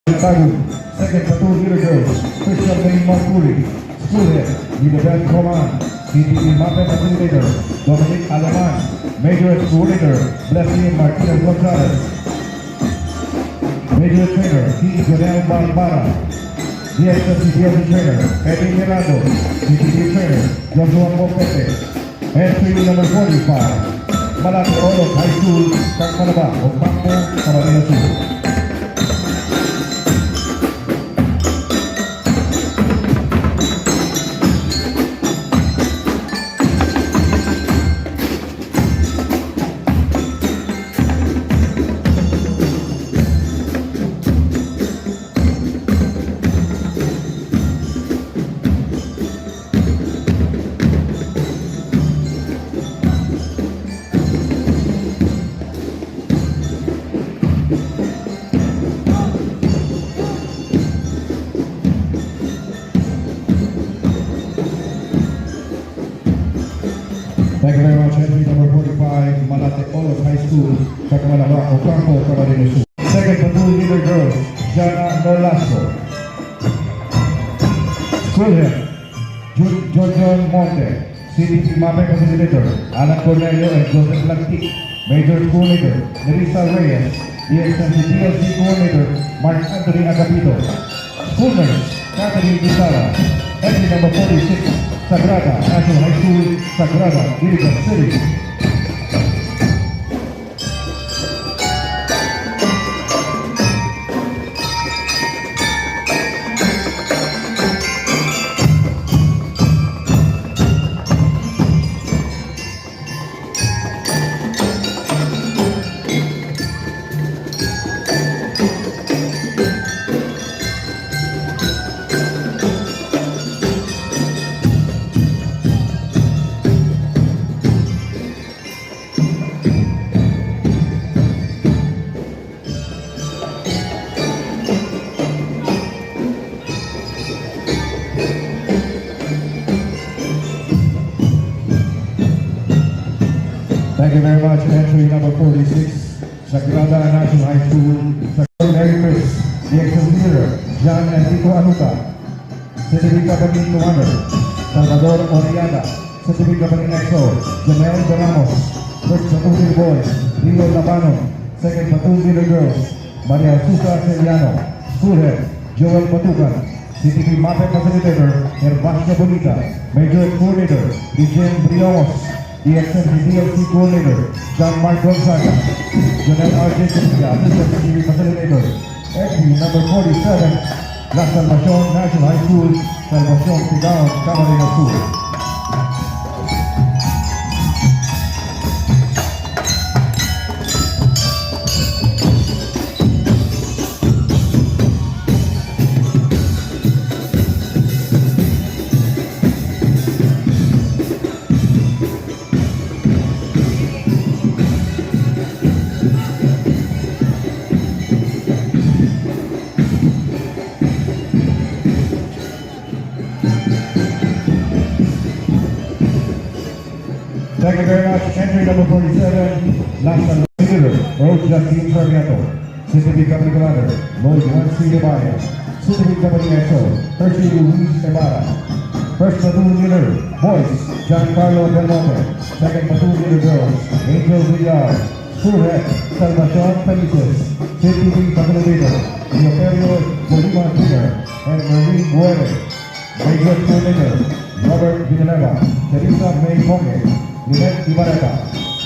Second platoon leader girls, Christian May Marcuri. School head, leader band command, CTV Mapet facilitator, Dominic Aleman. Major coordinator, Blessing Martinez Gonzalez. Major trainer, T. Jonel Barbara. DSWC trainer, Eddie Mirando. CTV trainer, Joshua Mopete. Entry number 45, Malate Olo High School, Cacmanaba, Ocampo, Camarines Sur. Thank you very much, entry number 45, Malate Olos High School, Cacmanaba, Ocampo, Camarines Sur. Second platoon leader girls, Jana Nolasco. School head, Jojon Monte. CDP Mapet facilitator, Alan Cornelio and Joseph Lantic. Major school leader, Nerissa Reyes. EXMC PLC coordinator, Mark Anthony Agapito. School nurse, Catherine Gisara. Entry number 46, Sagrada National High School, Sagrada, Irigan City. Thank you very much. Entry number 46, Sagrada National High School, Sagrada Chris, the ex-leader, John and Tito Anuka, Certificate Company Commander, Salvador Oriada, Certificate Company EXO, Janelle Doramos, First Platoon Boys, Rio Labano, Second Platoon Leader Girls, Maria Susa Celiano, School Head, Joel Batucan, CTP Mapet Facilitator, Herbacio Bonita, Major Coordinator, Eugene Briomos, EXMC DLC coordinator, John Mark Gonzaga, Jonel R.J. Cynthia, assistant TV facilitator, entry number 47, La Salvacion National High School, Salvacion Sigaon, Camarines Sur. Thank you very much. Entry number 47, Last Leader, Road Justine Sarmiento, CTV Company Commander, Lloyd Juan C. Ebaya, CTV Company EXO, Hershey Luis Ibarra. First Platoon Leader, Boys, Giancarlo Del Monte. Second Platoon Leader Girls, Angel Villar. School Head, Salvacion Felices, CTV Facilitator, Leoperio Bolivar Jr. and Marie Guerre. Major Coordinator, Robert Villanueva, Teresa May Ponge, Lynette Ibareta,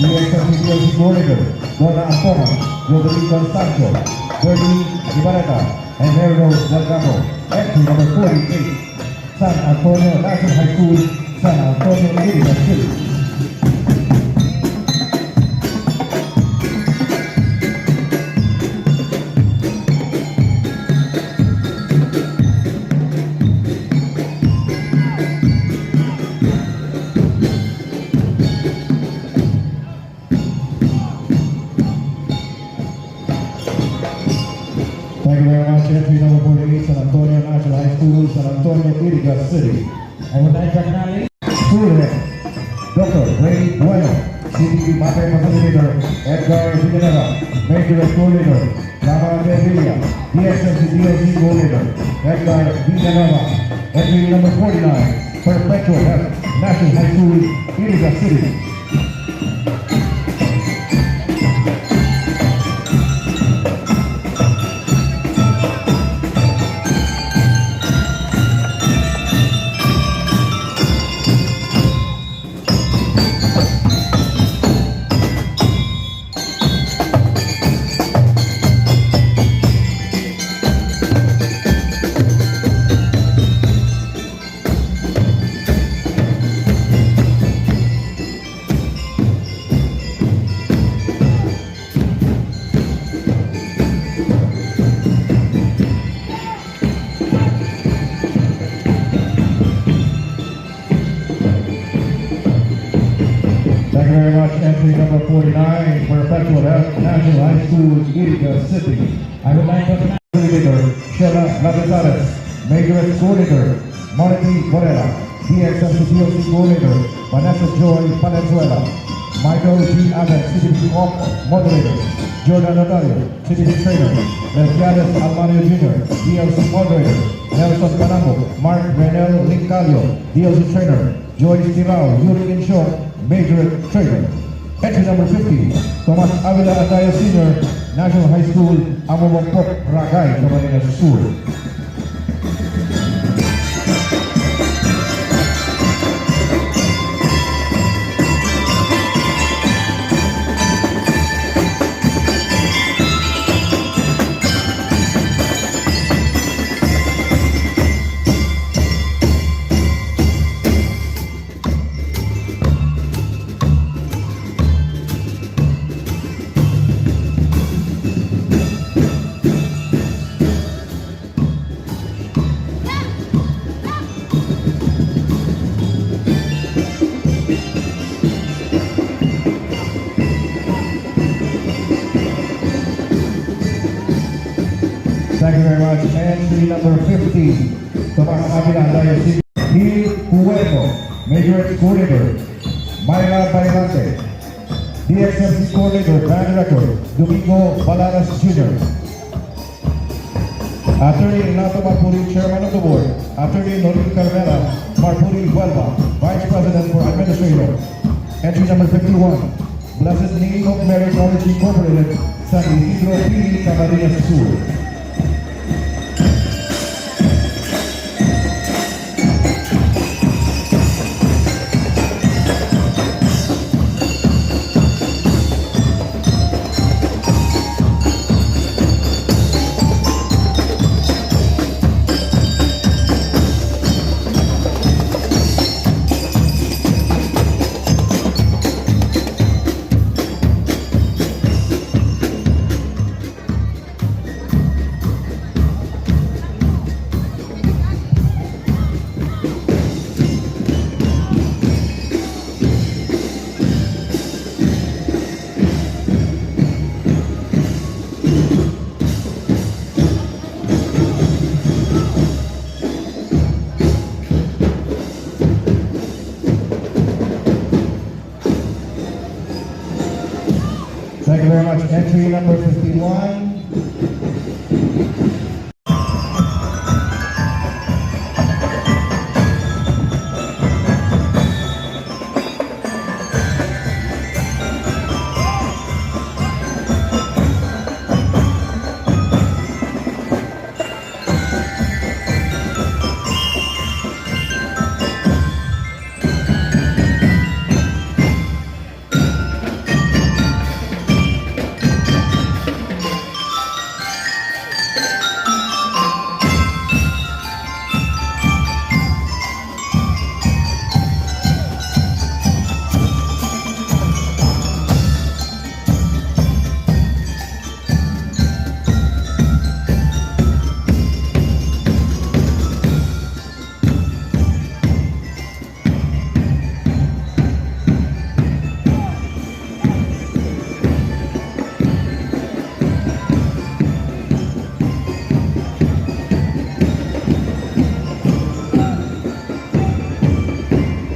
DXMC coordinator, Donna Antoma, Rodrigo Sancho, Bernie Ibareta, and Nerdo Delgado. Entry number 48, San Antonio National High School, San Antonio, Irigan City. Thank you very much. Entry number 48, San Antonio National High School, San Antonio, Irigan City. And with that, School Head, Dr. Ray Bueno, CTV Mapet Facilitator, Edgar Villanueva, Major School Leader, Lama Bevilla, DSMC DLC goal leader, Edgar Villanova, entry number 49, Perpetual Health, National High School, Iriga City. Thank you very much. Entry number 49, Perpetual Health, National High School, Iriga City. I would like to coordinator, Sheila Lavizares, Major Coordinator, Marty Morella, DXMC DLC Coordinator, Vanessa Joy Valenzuela, Michael G. Adams, CDP Moderator, Jordan Natalia, CDP Trainer, Lesbianes Almario Jr., DLC Moderator, Nelson Canamo, Mark Renel Lincalio, DLC Trainer, Joyce Tirao, Yuri Inshore, Major Trainer. Entry number 50, Tomas Avila Andaya Sr., National High School, Amomopok, Ragay, Camarines Sur. Thank you very much. Entry number 50, Tomas Avila Andaya Sr., Gil Puerto, Major Coordinator, Mayra Bailante, DXMC Coordinator, Band Record, Domingo Balaras Jr., Attorney Renato Marpuri, Chairman of the Board, Attorney Norin Carmela, Marpuri Huelva, Vice President for Administrator. Entry number 51, Blessed Name of Mary College Incorporated, San Isidro P. Camarines Sur. Thank you very much. Entry number 51.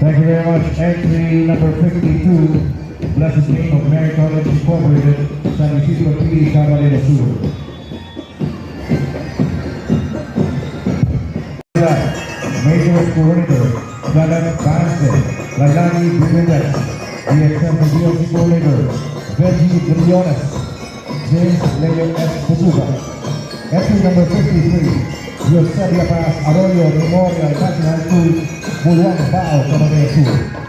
Thank you very much. Entry number 52, Blessed Name of Mary College Incorporated, San Isidro P. Camarines Sur. Major Coordinator, Jalan Banse, Lailani Bimendas, DXM DLC Coordinator, Benji Briones, James Leo S. Pusuga. Entry number 53, Eusebia Paz Arroyo Memorial National School, Buluang Bao, Camarines Sur.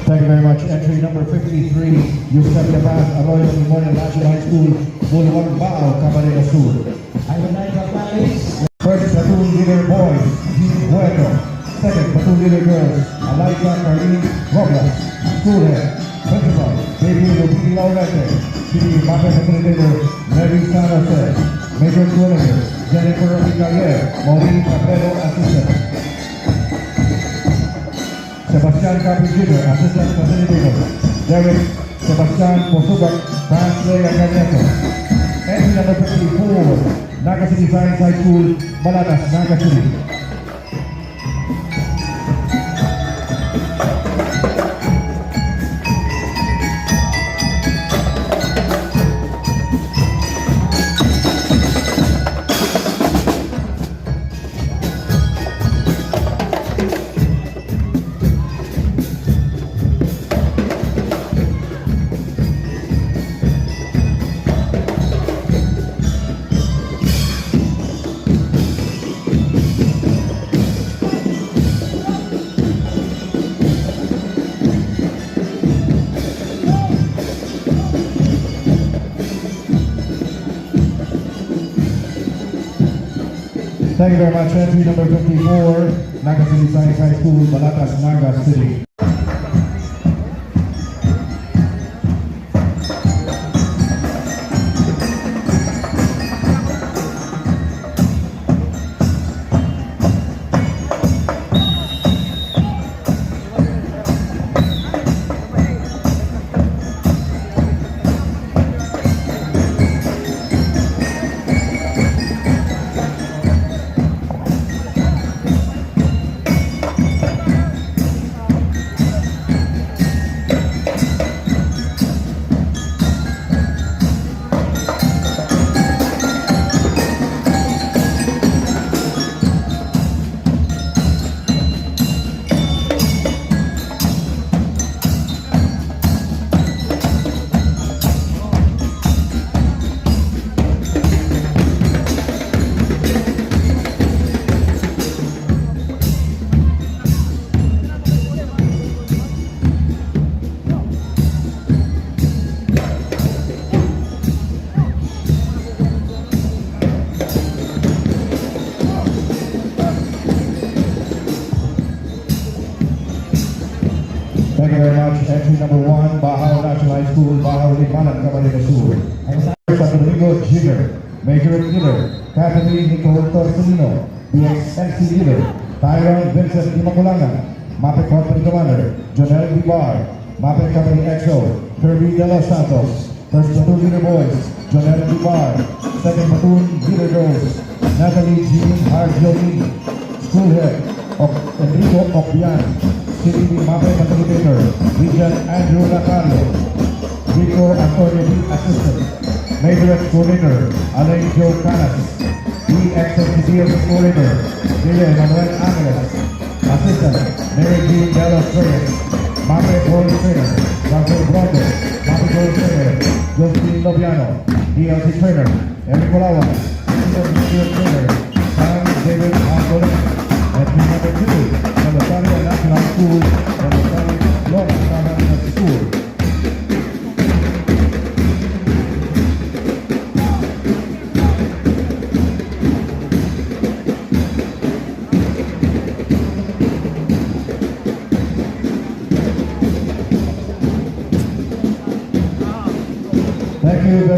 Thank you very much. Entry number 53, Eusebia Paz Arroyo Memorial National High School, Buluang Bao, Camarines Sur. I would like to acknowledge First platoon leader boys, Jean Bueno. Second platoon leader girls, Eliza Carlene Robles. School head, principal, Baby Rubini Laurete. City Mappa Facilitator, Mary San Jose. Major coordinator, Jennifer Miguel, Maureen Capello, assistant. Sebastian Capi Jr., assistant facilitator. Derek Sebastian Posubak, translator Caneto. Entry number 54, Naga City Science High School, Malanas, Naga City. Thank you very much. Entry number 54, Naga City Science High School, Malatas, Naga City. Thank you very much. Entry number 1, Bahao National High School, Bahao Lipanan, Camarines Sur. Santo Domingo Jr., Major Leader, Kathleen Nicole Torsolino, BXNC Leader, Tyron Vincent Imaculangan, Mape Company Commander, Jonel Vivar, Mape Company XO, Kirby De Los Santos. First Platoon Leader Boys, Jonel Vivar. Second Platoon Leader Girls, Natalie Jean Harjoni. School Head, Enrico Opian. City Mape Facilitator, Region Andrew Lacario. Rico Antonio, Assistant. Major Coordinator, Alain Joe Canas. DXMCCS Coordinator, Miguel Manuel Angeles. Assistant, Mary Jean De Los Reyes. Mape Gold Trainer, Dr. Brondo. Mape Gold Trainer, Josephine Lobiano. DLC Trainer, Eric Olawan. Senior Trainer, Sam David Anthony. Entry number 2, from the Rosario National School, from the Rosario Lawrence National School.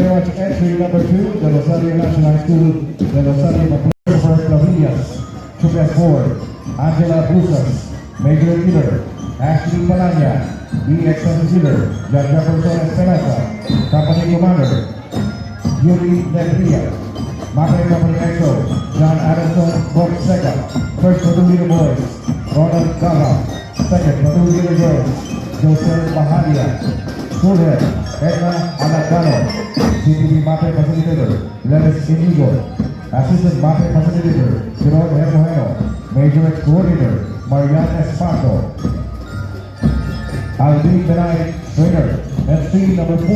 very much. Entry number 2, the Rosario National High School, the Rosario Christopher Clavillas, Chukas Ford, Angela Brusas, Major Leader, Ashley Palanya, EXM Leader, John Jefferson Esperanza, Company Commander, Yuri Negria, Mapper Company EXO, John Adamson, Box Second, First Platoon Leader Boys, Ronald Gala, Second Platoon Leader Girls, Joseph Bahadia, School Head, Edna Alacano, CTV Mapper Facilitator, Levis Inigo, Assistant Mapper Facilitator, Jerome Hermoheno, Major X Coordinator, Marian Esparto, Alvin Benay Trainer, FC number 4,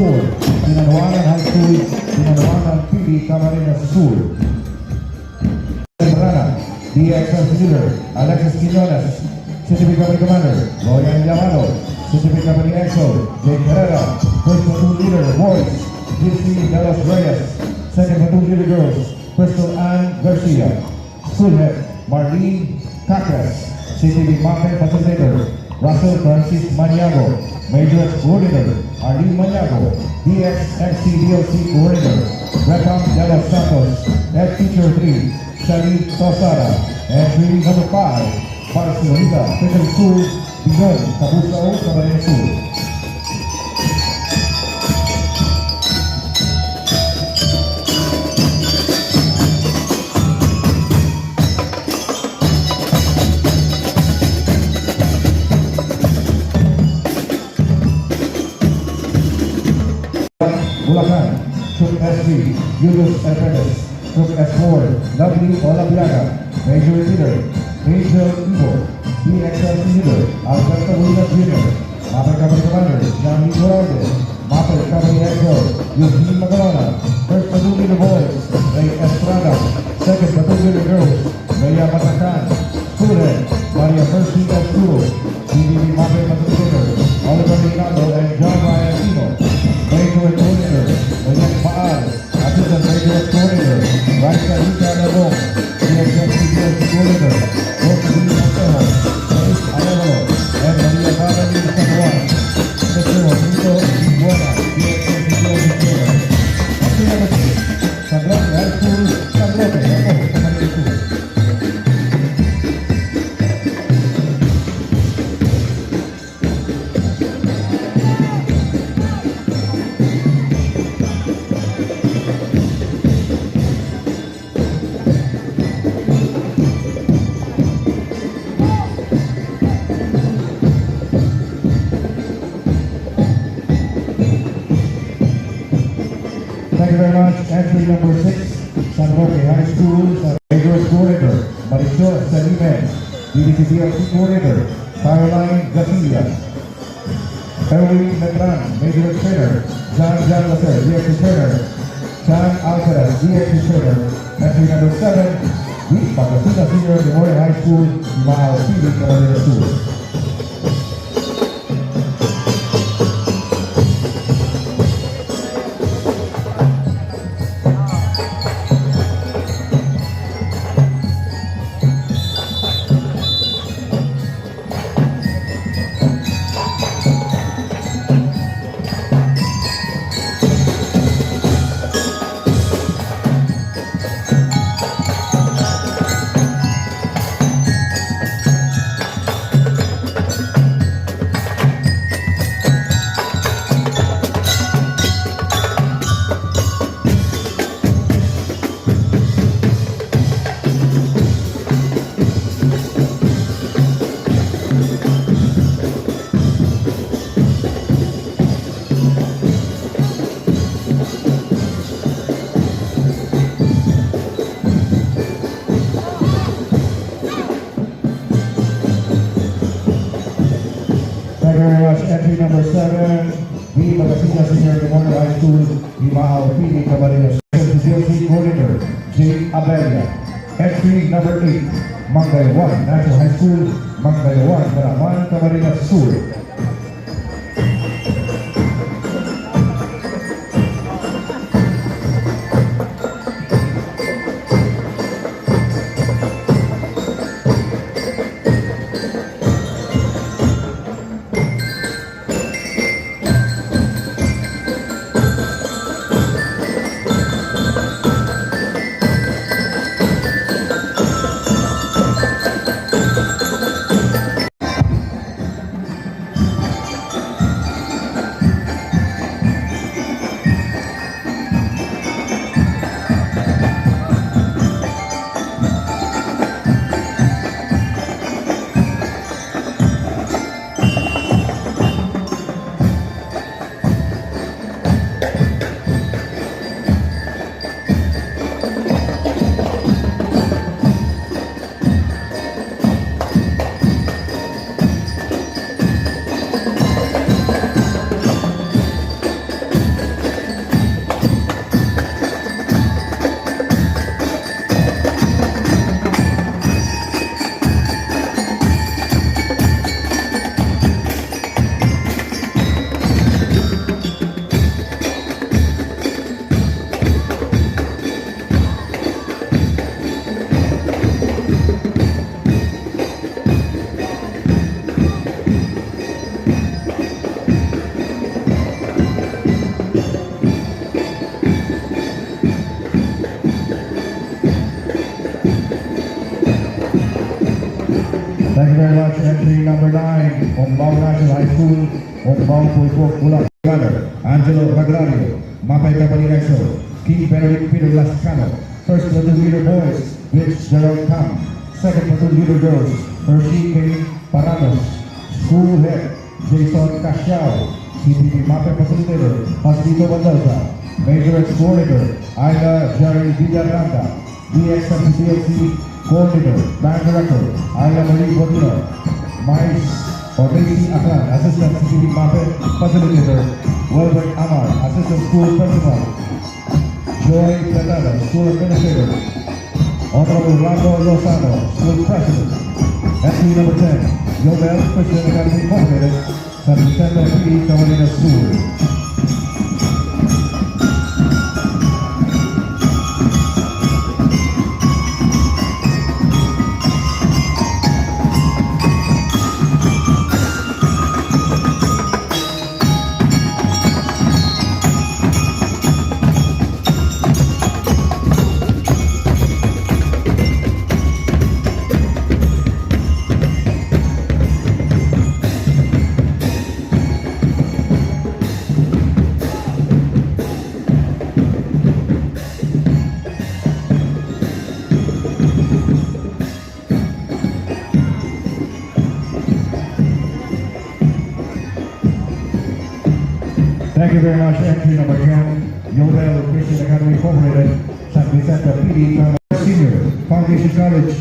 Dinanuanan High School, Dinanuanan PD Camarines School. Sembrana, DXS Leader, Alexis Quinones, CTV Company Commander, Royan Yamano, CTV Company EXO, Jake Herrera, First Platoon Leader, Boys, DC Delos Reyes, Second Platoon Leader Girls, Crystal Ann Garcia, School Head, Marlene Cacres, CTV Mapper Facilitator, Russell Francis Maniago, Major X Coordinator, Arlene Maniago, DXXC DLC Coordinator, Recam De Los Santos, Head Teacher 3, Shani Tosara, Entry number 5, Barcelona Special School, Bigol, Cabusao, Camarines School. Bulacan, Troop SV, Julius Alfredes, Troop S4, Lovely Olabiaga, Major Leader, Major Evo, DXL Leader, Alberto Williams Jr., Mapper Company Commander, Johnny Duarte, Mapper Company EXO, Eugene Magalona, First Platoon Leader Boys, Ray Estrada, Second Platoon Leader Girls, Rhea Matacan, School Head, Maria Percy Escuro, CDB Mapper Facilitator, Oliver Rinaldo and John Ryan Tino, Major Coordinator, William Paal, Assistant Major Coordinator, Raisa Rita Nagong, DXS Coordinator, Rosely Montejo, Luis Arevalo, and Maria Valerie Sabuan, Mr. Juanito Buena, DXS Coordinator. At number 6, Sangroque High School, Sangroque, Camarines School. Thank you very much. Entry number 6, San Roque High School, Major Coordinator, Marisol Salime, DDCDFC Coordinator, Caroline Garcia, Erwin Metran, Major Trainer, John Lasser, DXC Trainer, Chan Alcaraz, DXC Trainer. Entry number 7, Deep Pagkasina Senior Memorial High School, Imao PD Camarines School. Thank you very much. Entry number 7, B. Pagkasina Senior Memorial High School, Imao PD Camarines. DLC Coordinator, J. Abella. Entry number 8, Mangay 1, National High School, Mangay 1, Maraman, Camarines School. Thank you very much. Entry number 9, Ombao National High School, Ombao Pulpok, Bulacan. Runner, Angelo Magrario, Mapay Company Exo, King Benedict Peter Lascano. First platoon leader boys, Rich Gerald Kam. Second platoon leader girls, Hershey K. Paranos. School head, Jason Casiao. CPP Mapay Facilitator, Pasito Mendoza. Major X Coordinator, Aida Jerry Villaranda. DXMCLC Coordinator, Band Director, Aida Marie Bodino. Mice Orlesi Aklan, Assistant CCTV Mapay Facilitator, Wilbert Amar, Assistant School Principal, Joy Platano, School Administrator, Honorable Rando Lozano, School President, entry number 10, Yobel Christian Academy Incorporated, San Vicente PD, Camarines School. Thank you very much. Entry number 10, Yobel Christian Academy Incorporated, San Vicente PD, Senior, Foundation College,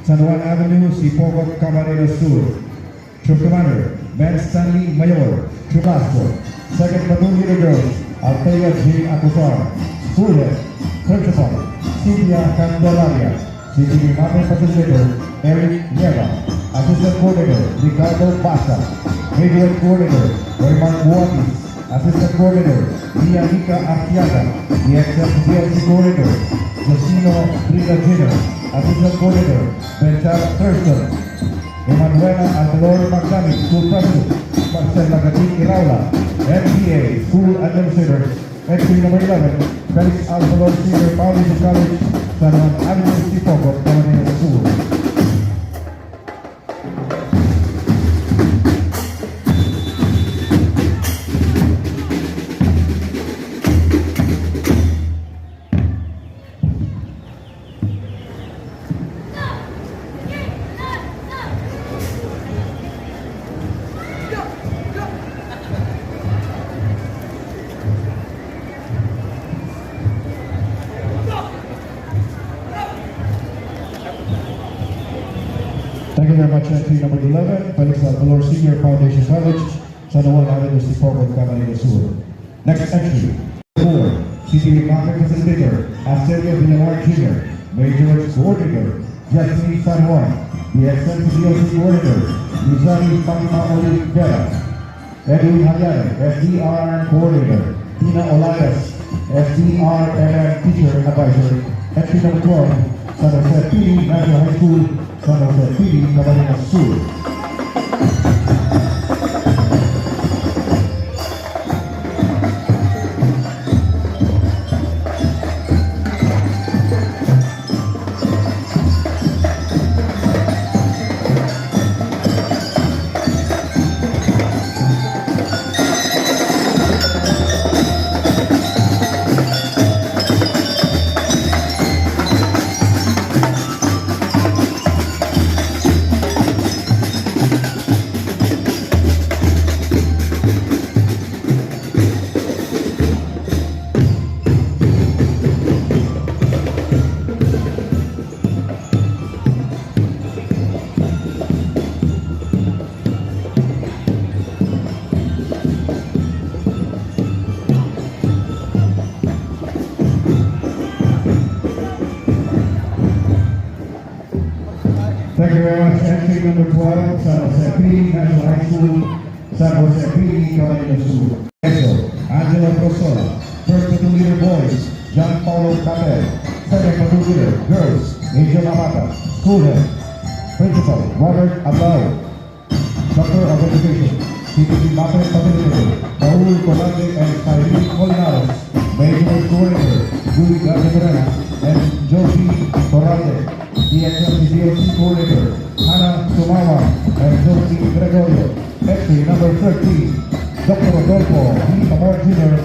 San Juan Avenue, Sipogot, Camarines Sur. Troop Commander, Ben Stanley Mayor, Troop Passport. Second platoon leader girls, Althea J. Acusar. School head, Principal, Cynthia Candelaria. CCTV Mapay Facilitator, Eric Nieva. Assistant Coordinator, Ricardo Basta. Major Coordinator, Raymond Buatis. Assistant Coordinator, Nika Akiata. DXMCLC Coordinator, Josino Brida Jr. Assistant Coordinator, Benchar Thurston. Emanuela Altalor Magdami, School President, Marcel Magatin Iraula. MPA, School Administrator. Entry number 11, Felix Altalor Senior Foundation College, San Juan Avenue, Sipogot, Camarines School. Thank you very much. Entry number 11, Felix Altalor Senior Foundation College, San Juan Avenue, Sipogot, Camarines Sur. Next entry, 4, CCTV Mapay Facilitator, Asterio Villamar Jr., Major X Coordinator, Jasmine San Juan, the XMCLC Coordinator, Luzani Fatima Oliveira, Edwin Hayare, SDR Coordinator, Tina Oladas, SDR and Teacher Advisor. Entry number 12, San Jose PD National High School, San Jose PD, Camarines Sur. Thank you very much. Entry number 12, San Jose PD National High School, San Jose PD, Camarines Sur. Eso, Angela Cosola. First platoon leader boys, John Paulo Capel. Second platoon leader girls, Angel Amata. School head, Principal Robert Ablao. Doctor of Education, CPP Mapay Facilitator, Raul Colante and Cyril Colinares. Major Coordinator, Julie Garza and Josie Torralde. DXMCLC Coordinator, Hannah Sumawa.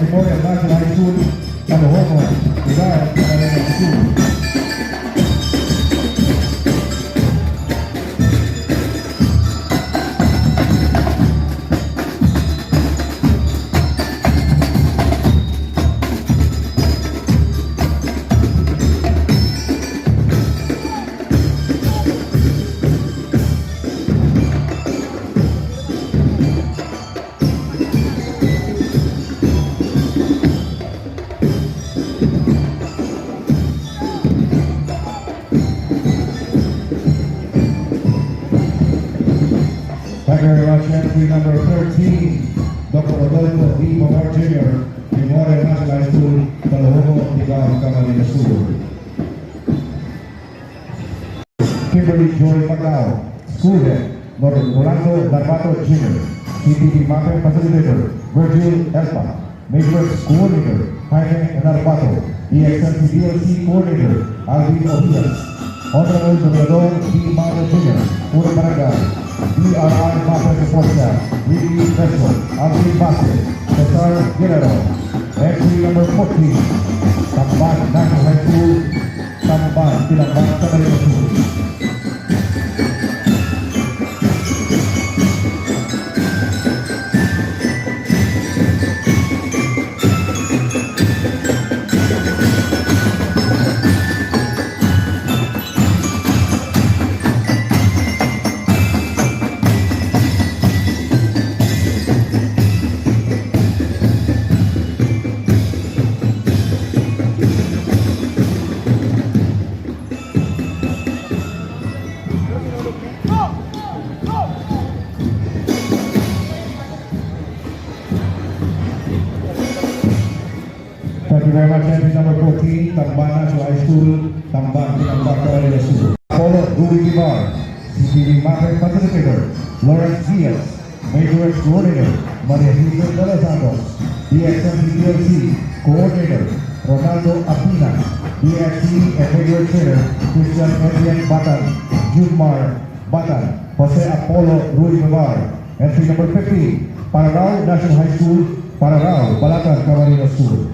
Memorial National High School, Talohomo, Rizal, Camarines School. Thank you very much. Entry number 13, Dr. Rodolfo D. Mamor Jr., Memorial National High School, Talohomo, Rizal, Camarines School. Kimberly Joy Macau, School Head, Rolando Darbato Jr., CPD Mapping Facilitator, Virgil Elpa, Matrix Coordinator, Jaime Darbato, EXMC DLC Coordinator, Alvin Obias, Honorable Gobernador D. Mauro Jr., Puro Barangay, DRI Mapping Support Staff, Ricky Vesco, Alvin Bassett, Cesar Guerrero. Entry number 14, Tamban National High School, Tamban, Tinamban, Camarines School. Thank you very much. Entry number 14, Tamban National High School, Tamban, Tinamban, Camarines School. Apollo Rui Ibar, CPD Mapping Facilitator, Lawrence Diaz, Major X Coordinator, Maria Jose de los Santos, DXMC DLC Coordinator, Ronaldo Apina, DXC and Major Trainer, Christian Edwin Batan, Junmar Batan, Jose Apollo Rui Ibar. Entry number 15, Pararao National High School, Pararao, Balatan, Camarines School.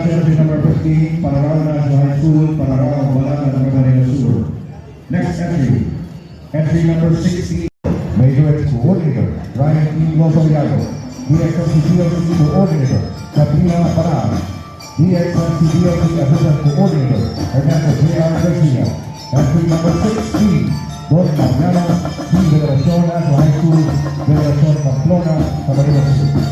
Entry number 15, Pararao National High School, Pararao, Balatan, Camarines School. Next entry, entry number 16, Major X Coordinator, Ryan E. Lozoriago, DXMC DLC Coordinator, Katrina Parra, DXMC DLC Assistant Coordinator, Ernesto J.R. Garcia. Entry number 16, Don Mariano C. Federación National High School, Federación Pamplona, Camarines School.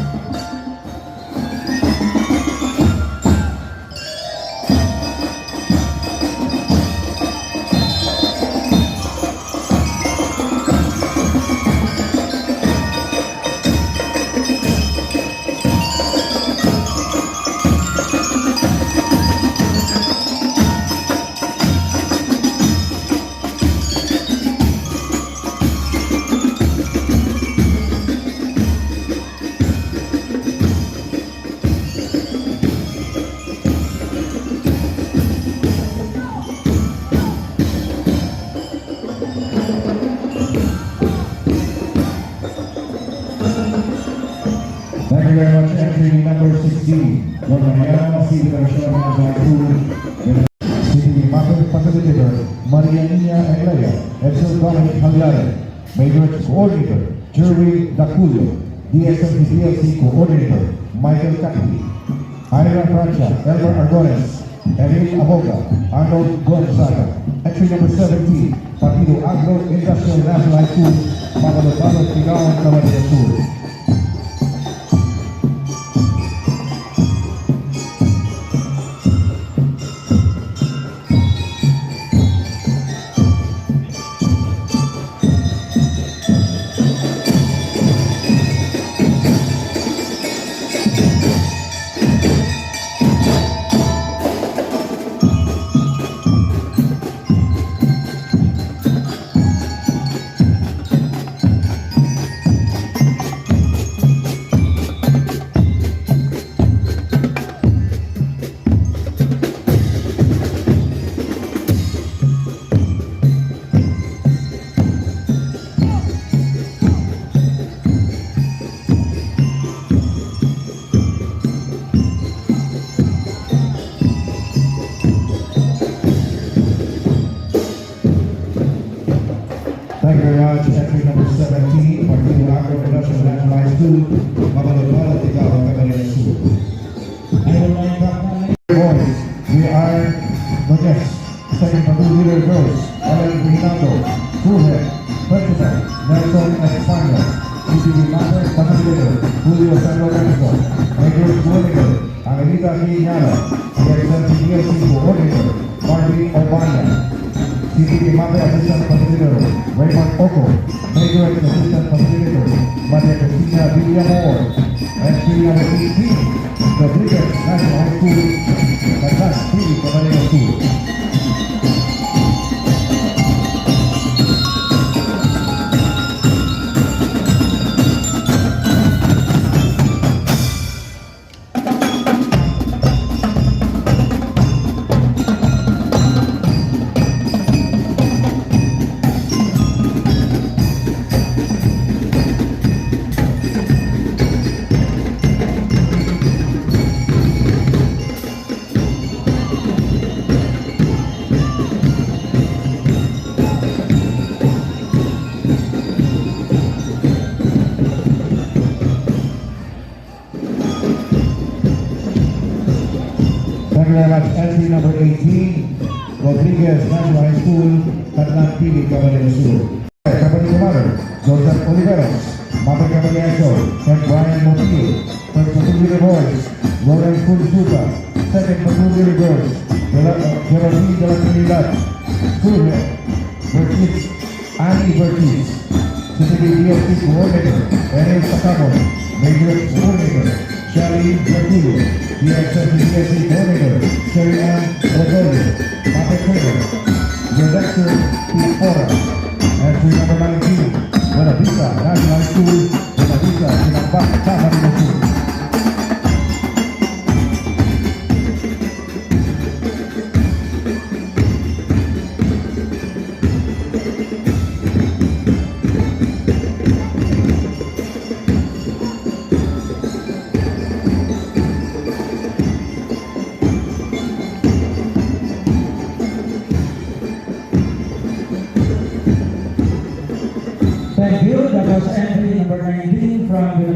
Thank you very much. Entry number 16, Don Mariano C. Federación National School, CPD Mapping Facilitator, Maria Nina Eglaya, Edson Dominic Hanglare, Major X Coordinator, Jerry Daculio, DXMC DLC Coordinator, Michael Cackley. Ira Francia, Elmer Argones, Eric Aboga, Arnold Gonzaga. Entry number 17, Partido Agro Industrial National High School, Magalobalo, Tigawang, Camarines Sur. Thank you very much. Entry number 17, Partido Agro Industrial National High School, Magalobalo, Tigawang, Camarines Sur. I would like to acknowledge Boys, we are Nunez, second platoon leader girls, Ellen Rinaldo, Fullhead, Purchaser, Nelson Espano, CCB Master, platoon leader, Julio San Lorenzo, Major Coordinator, Angelita Guiñala, DXMC Coordinator, Marvin Obana, CCB Master Assistant Platoon Leader, Raymond Oco, Major Assistant Platoon Leader, Maria Cristina Villamor, entry number 18, Rodriguez National High School, Catlan, Pili, Camarines Sur. Thank you very much. Entry number 18, Rodriguez National High School, Catlan, Pili, Camarines Sur. Company Commander, Joseph Oliveros, Mata Camarines, St. Brian Montiel, First Platoon Leader Boys, Lawrence Funsuka, Second Platoon Leader Girls, Geraldine de la Trinidad, Fullhead, Bertis, Annie Bertis, CCB DSP Coordinator, Enel Sacamon, Major Coordinator, Shelly Bertullo, DXMC Coordinator, Sherry Ann Rodriguez, Mate Kramer, Director Pete Fora, entry number 19, Buena Vista National School, Buena Vista, Sinambac, Camarines Sur. Thank you. That was entry number 19 from the